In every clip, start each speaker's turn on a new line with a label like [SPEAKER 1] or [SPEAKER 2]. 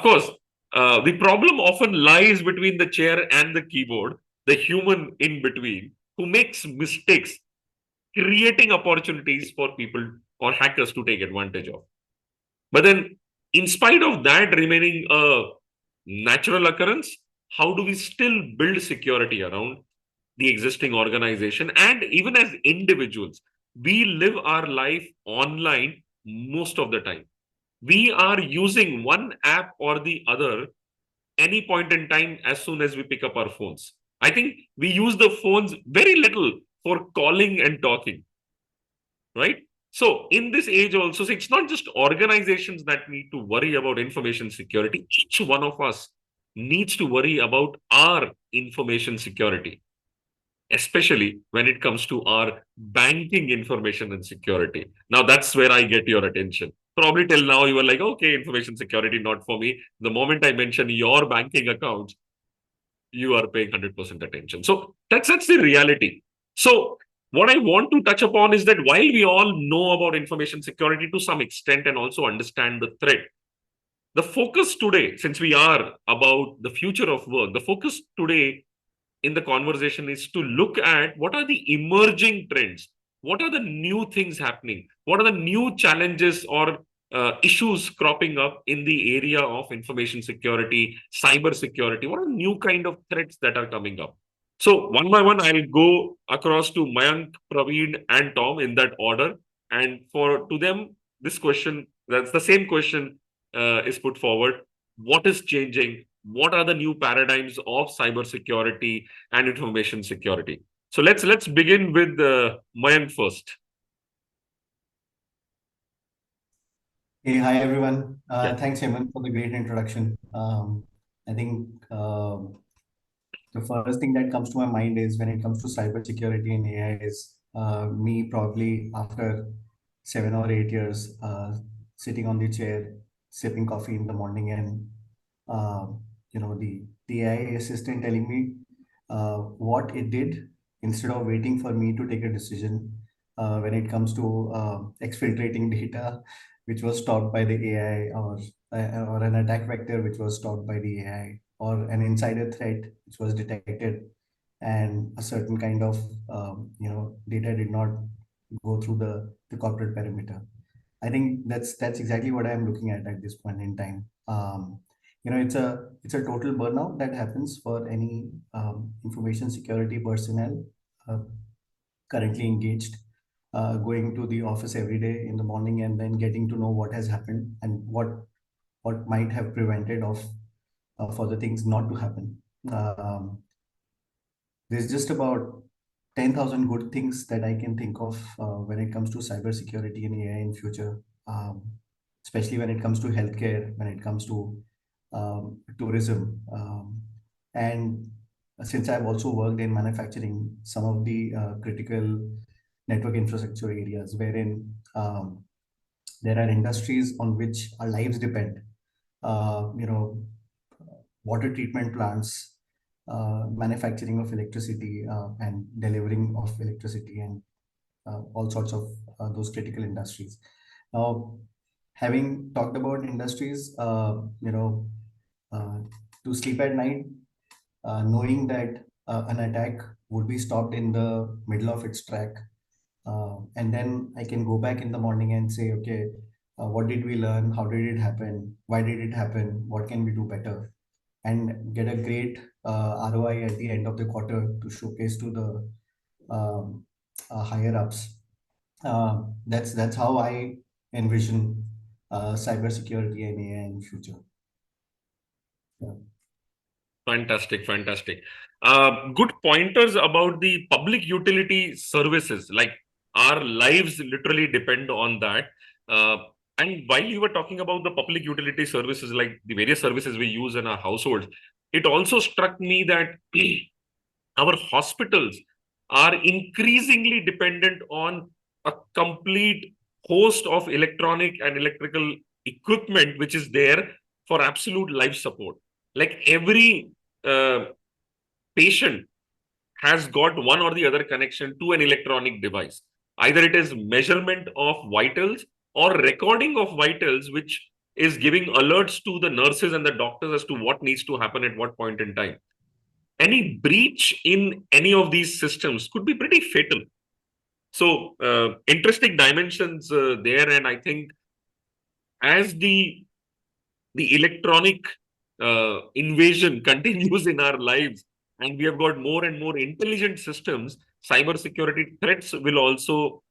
[SPEAKER 1] course, the problem often lies between the chair and the keyboard, the human in between, who makes mistakes, creating opportunities for people or hackers to take advantage of. But then, in spite of that remaining a natural occurrence, how do we still build security around the existing organization? And even as individuals, we live our life online most of the time. We are using one app or the other any point in time as soon as we pick up our phones. I think we use the phones very little for calling and talking, right? So in this age also, so it's not just organizations that need to worry about information security. Each one of us needs to worry about our information security, especially when it comes to our banking information and security. Now that's where I get your attention. Probably till now you were like, okay, information security not for me. The moment I mention your banking accounts, you are paying 100% attention. So that's the reality. So what I want to touch upon is that while we all know about information security to some extent and also understand the threat, the focus today, since we are about the future of work, the focus today in the conversation is to look at what are the emerging trends, what are the new things happening, what are the new challenges or issues cropping up in the area of information security, cyber security, what are the new kind of threats that are coming up. So one by one, I'll go across to Mayank, Praveen, and Tom in that order. And for to them, this question, that's the same question is put forward. What is changing? What are the new paradigms of cybersecurity and information security? So let's begin with Mayank first.
[SPEAKER 2] Hey, hi everyone.
[SPEAKER 1] Yeah.
[SPEAKER 2] Thanks, Hemant, for the great introduction. I think the first thing that comes to my mind is when it comes to cybersecurity and AI is me probably after 7 or 8 years sitting on the chair, sipping coffee in the morning, and the AI assistant telling me what it did instead of waiting for me to take a decision when it comes to exfiltrating data, which was stopped by the AI, or an attack vector which was stopped by the AI, or an insider threat which was detected, and a certain kind of data did not go through the corporate perimeter. I think that's exactly what I'm looking at this point in time. It's a total burnout that happens for any information security personnel uh, currently engaged, going to the office every day in the morning and then getting to know what has happened and what might have prevented of for the things not to happen. There's just about 10,000 good things that I can think of when it comes to cybersecurity and AI in future, especially when it comes to healthcare, when it comes to tourism. And since I've also worked in manufacturing, some of the critical network infrastructure areas wherein there are industries on which our lives depend. You know, water treatment plants, manufacturing of electricity, and delivering of electricity, and all sorts of those critical industries. Now, having talked about industries, uh, to sleep at night, knowing that an attack would be stopped in the middle of its track, and then I can go back in the morning and say, okay, what did we learn? How did it happen? Why did it happen? What can we do better? And get a great ROI at the end of the quarter to showcase to the higher ups. That's how I envision cybersecurity and AI in future. Yeah.
[SPEAKER 1] Fantastic, fantastic. Good pointers about the public utility services. Like our lives literally depend on that. Uh, and while you were talking about the public utility services, like the various services we use in our households, it also struck me that our hospitals are increasingly dependent on a complete host of electronic and electrical equipment which is there for absolute life support. Like every uh, patient has got one or the other connection to an electronic device. Either it is measurement of vitals or recording of vitals, which is giving alerts to the nurses and the doctors as to what needs to happen at what point in time. Any breach in any of these systems could be pretty fatal. So, interesting dimensions there, and I think as the electronic invasion continues in our lives, and we have got more and more intelligent systems, cybersecurity threats will also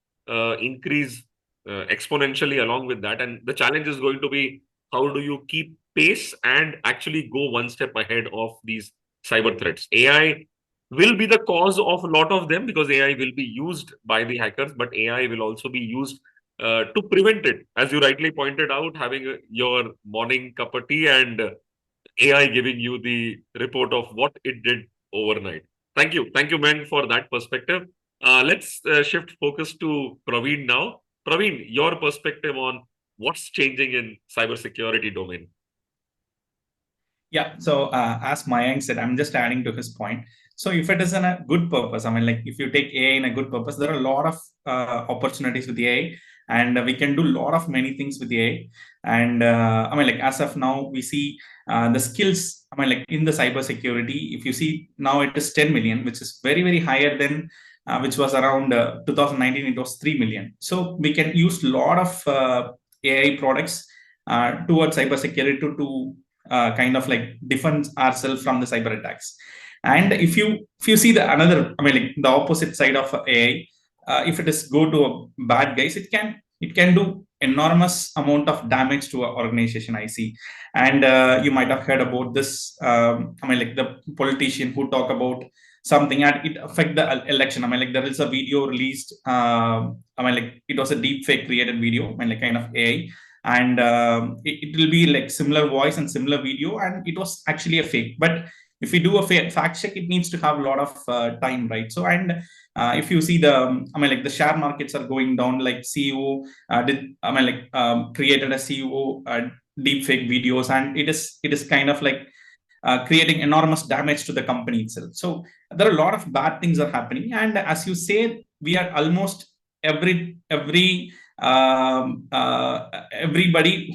[SPEAKER 1] increase exponentially along with that. And the challenge is going to be, how do you keep pace and actually go one step ahead of these cyber threats? AI will be the cause of a lot of them because AI will be used by the hackers, but AI will also be used to prevent it. As you rightly pointed out, having your morning cup of tea and AI giving you the report of what it did overnight. Thank you, Meng, for that perspective. Let's shift focus to Praveen now. Praveen, your perspective on what's changing in cybersecurity domain.
[SPEAKER 3] Yeah, so as Mayank said, I'm just adding to his point. So if it is in a good purpose, I mean, like if you take AI in a good purpose, there are a lot of opportunities with AI, and we can do a lot of many things with AI. And I mean, like as of now, we see the skills. I mean, like in the cybersecurity, if you see now it is 10 million, which is very very higher than which was around 2019. It was 3 million. So we can use a lot of AI products towards cybersecurity to kind of like defend ourselves from the cyber attacks. And if you see the another, I mean, like the opposite side of AI, if it is go to a bad guys, it can do enormous amount of damage to an organization. I see, and you might have heard about this. I mean, like the politician who talk about something and it affect the election. I mean, like there is a video released. I mean, like it was a deep fake created video. I mean, like kind of AI, and it will be like similar voice and similar video, and it was actually a fake. But if we do a fact check, it needs to have a lot of time, right? So, and if you see the I mean, like the share markets are going down, like CEO did I mean, like created a CEO deep fake videos, and it is kind of like creating enormous damage to the company itself. So there are a lot of bad things are happening, and as you say, we are almost everybody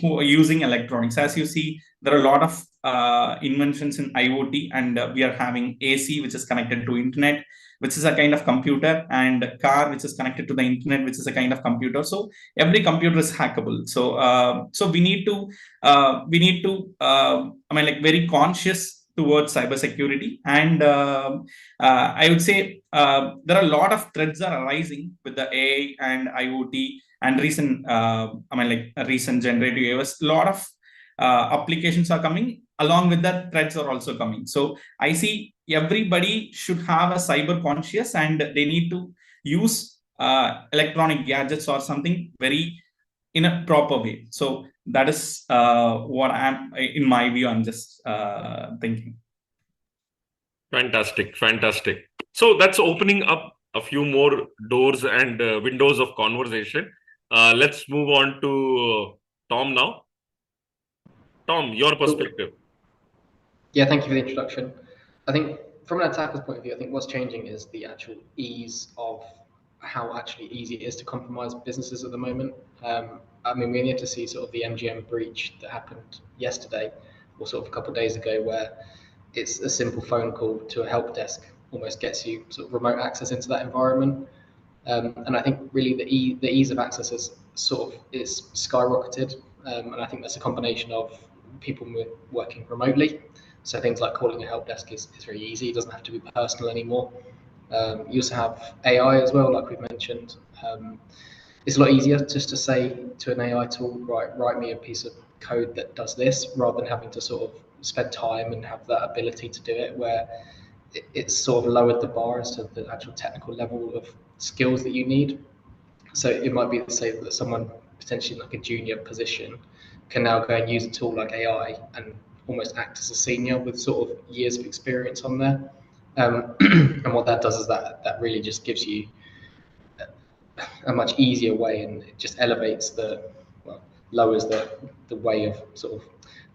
[SPEAKER 3] who are using electronics. As you see, there are a lot of inventions in IoT, and we are having AC, which is connected to internet, which is a kind of computer, and car, which is connected to the internet, which is a kind of computer. So every computer is hackable. So so we need to I mean, like very conscious towards cybersecurity. And I would say there are a lot of threats are arising with the AI and IoT and recent I mean, like a recent generative AI. A lot of applications are coming along with that. Threats are also coming. So I see everybody should have a cyber conscious, and they need to use electronic gadgets or something very in a proper way. So that is what I'm, in my view, I'm just thinking.
[SPEAKER 1] Fantastic, fantastic. So that's opening up a few more doors and windows of conversation. Let's move on to Tom now. Tom, your perspective.
[SPEAKER 4] Yeah, thank you for the introduction. I think from an attacker's point of view, I think what's changing is the actual ease of how actually easy it is to compromise businesses at the moment. I mean, we need to see sort of the MGM breach that happened yesterday, or sort of a couple of days ago, where it's a simple phone call to a help desk almost gets you sort of remote access into that environment. And I think really the ease of access is sort of is skyrocketed, and I think that's a combination of people working remotely. So things like calling a help desk is very easy. It doesn't have to be personal anymore. You also have AI as well, like we've mentioned. It's a lot easier just to say to an AI tool, right, write me a piece of code that does this, rather than having to sort of spend time and have that ability to do it, where it's sort of lowered the bar as to the actual technical level of skills that you need. So it might be to say that someone potentially like a junior position can now go and use a tool like AI and almost act as a senior with sort of years of experience on there. And what that does is that really just gives you a much easier way, and it just elevates lowers the way of sort of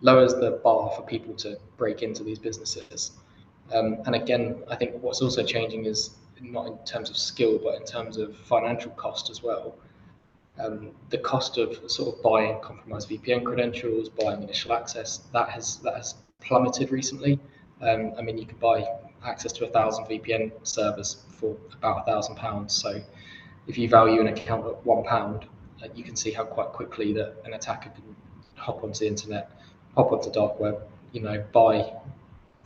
[SPEAKER 4] lowers the bar for people to break into these businesses. And again, I think what's also changing is not in terms of skill, but in terms of financial cost as well. The cost of sort of buying compromised VPN credentials, buying initial access, that has plummeted recently. I mean, you can buy access to 1,000 VPN servers for about £1,000. So if you value an account at £1, you can see how quite quickly that an attacker can hop onto the internet, hop onto the dark web, buy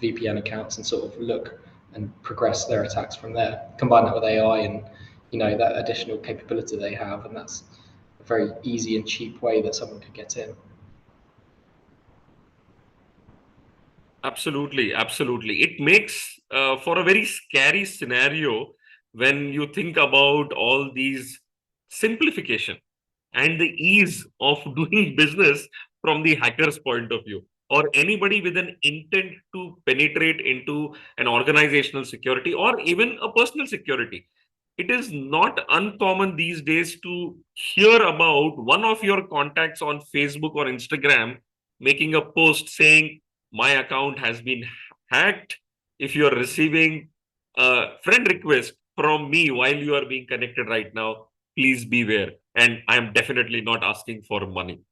[SPEAKER 4] VPN accounts and sort of look and progress their attacks from there. Combine that with AI and that additional capability they have, and that's a very easy and cheap way that someone could get in.
[SPEAKER 1] Absolutely, absolutely. It makes for a very scary scenario when you think about all these simplification and the ease of doing business from the hacker's point of view, or anybody with an intent to penetrate into an organizational security or even a personal security. It is not uncommon these days to hear about one of your contacts on Facebook or Instagram making a post saying, my account has been hacked. If you are receiving a friend request from me while you are being connected right now, please beware. And I am definitely not asking for money.